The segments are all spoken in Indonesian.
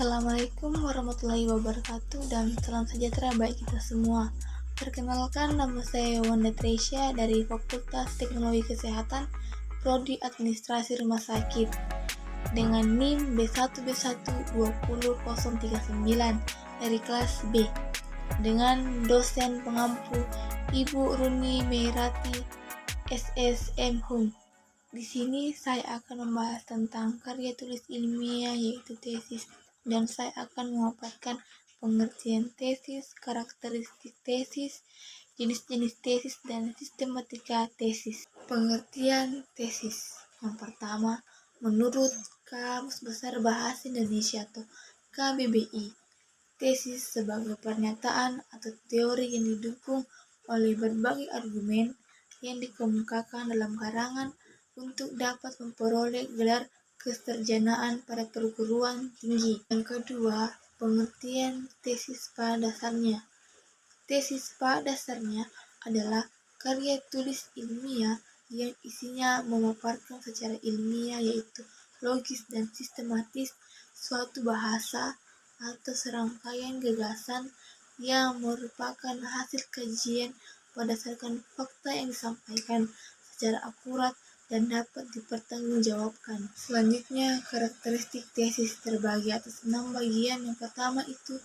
Assalamualaikum warahmatullahi wabarakatuh dan salam sejahtera bagi kita semua. Perkenalkan, nama saya Wanda Tresya dari Fakultas Teknologi Kesehatan, Prodi Administrasi Rumah Sakit dengan NIM B1B1200039 dari kelas B dengan dosen pengampu Ibu Runi Meirati SSM Hum. Di sini saya akan membahas tentang karya tulis ilmiah yaitu tesis, dan saya akan memaparkan pengertian tesis, karakteristik tesis, jenis-jenis tesis, dan sistematika tesis. Pengertian tesis. Yang pertama, menurut Kamus Besar Bahasa Indonesia atau KBBI, tesis sebagai pernyataan atau teori yang didukung oleh berbagai argumen yang dikemukakan dalam karangan untuk dapat memperoleh gelar kesarjanaan pada perguruan tinggi. Yang kedua, pengertian tesis pada dasarnya. Tesis pada dasarnya adalah karya tulis ilmiah yang isinya memaparkan secara ilmiah yaitu logis dan sistematis suatu bahasa atau serangkaian gagasan yang merupakan hasil kajian berdasarkan fakta yang disampaikan secara akurat dan dapat dipertanggungjawabkan. Selanjutnya, karakteristik tesis terbagi atas 6 bagian. Yang pertama itu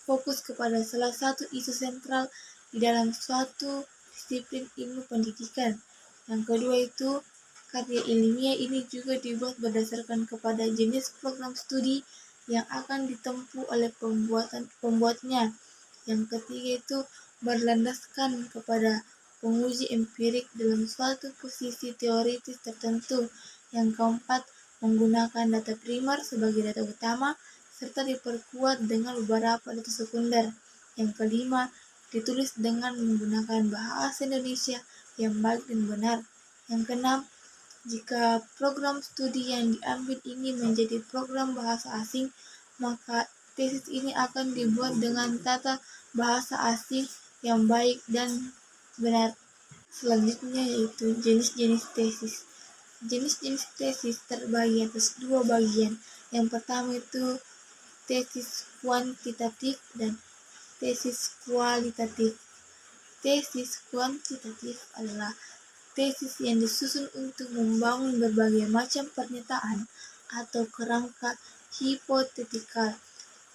fokus kepada salah satu isu sentral di dalam suatu disiplin ilmu pendidikan. Yang kedua itu karya ilmiah ini juga dibuat berdasarkan kepada jenis program studi yang akan ditempuh oleh pembuatnya. Yang ketiga itu berlandaskan kepada penguji empirik dalam suatu posisi teoritis tertentu. Yang keempat, menggunakan data primer sebagai data utama serta diperkuat dengan beberapa data sekunder. Yang kelima, ditulis dengan menggunakan bahasa Indonesia yang baik dan benar. Yang keenam, jika program studi yang diambil ini menjadi program bahasa asing, maka tesis ini akan dibuat dengan tata bahasa asing yang baik dan benar. Selanjutnya yaitu jenis-jenis tesis. Jenis-jenis tesis terbagi atas 2 bagian. Yang pertama itu tesis kuantitatif dan tesis kualitatif. Tesis kuantitatif adalah tesis yang disusun untuk membangun berbagai macam pernyataan atau kerangka hipotetikal.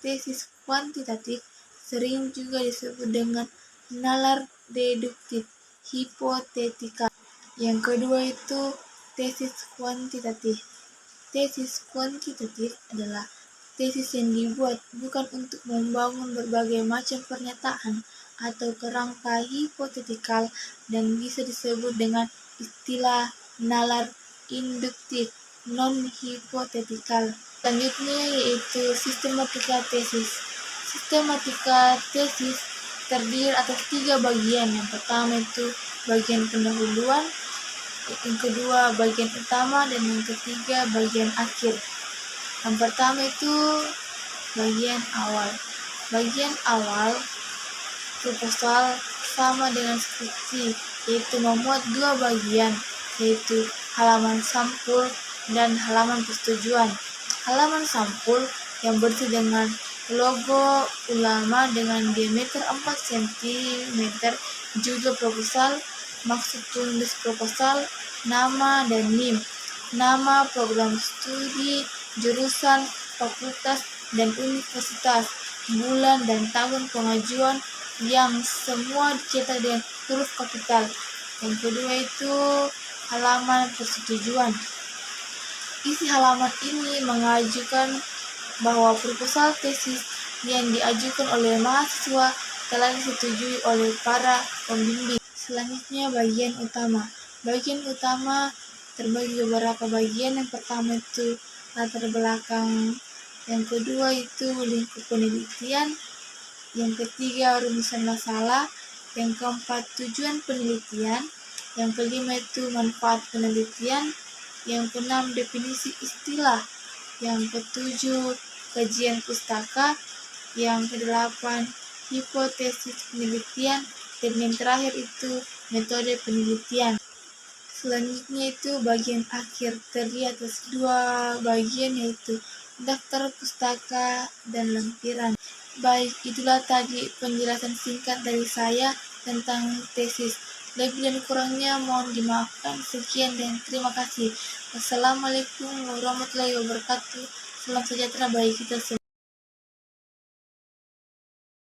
Tesis kuantitatif sering juga disebut dengan nalar deduktif hipotetikal. Yang kedua itu tesis kuantitatif. Tesis kuantitatif adalah tesis yang dibuat bukan untuk membangun berbagai macam pernyataan atau kerangka hipotetikal dan bisa disebut dengan istilah nalar induktif non-hipotetikal. Selanjutnya yaitu sistematika tesis. Sistematika tesis terdiri atas 3 bagian. Yang pertama itu bagian pendahuluan, yang kedua bagian utama, dan yang ketiga bagian akhir. Yang pertama itu bagian awal. Bagian awal proposal sama dengan skripsi, yaitu memuat 2 bagian, yaitu halaman sampul dan halaman persetujuan. Halaman sampul yang berisi dengan logo ulama dengan diameter 4 cm, juga proposal, maksud penulis proposal, nama dan NIM, nama program studi, jurusan, fakultas, dan universitas, bulan dan tahun pengajuan yang semua dicetak dengan huruf kapital. Yang kedua itu halaman persetujuan. Isi halaman ini mengajukan bahwa proposal tesis yang diajukan oleh mahasiswa telah disetujui oleh para pembimbing. Selanjutnya bagian utama. Bagian utama terbagi beberapa bagian. Yang pertama itu latar belakang, yang kedua itu lingkup penelitian, yang ketiga rumusan masalah, yang keempat tujuan penelitian, yang kelima itu manfaat penelitian, yang keenam definisi istilah, yang ketujuh kajian pustaka, yang kedelapan hipotesis penelitian, dan yang terakhir itu metode penelitian. Selanjutnya itu bagian akhir, terdiri atas 2 bagian yaitu daftar pustaka, dan lampiran. Baik, itulah tadi penjelasan singkat dari saya tentang tesis. Lebih dan kurangnya mohon dimaafkan. Sekian dan terima kasih. Wassalamualaikum warahmatullahi wabarakatuh. Salam sejahtera bagi kita semua.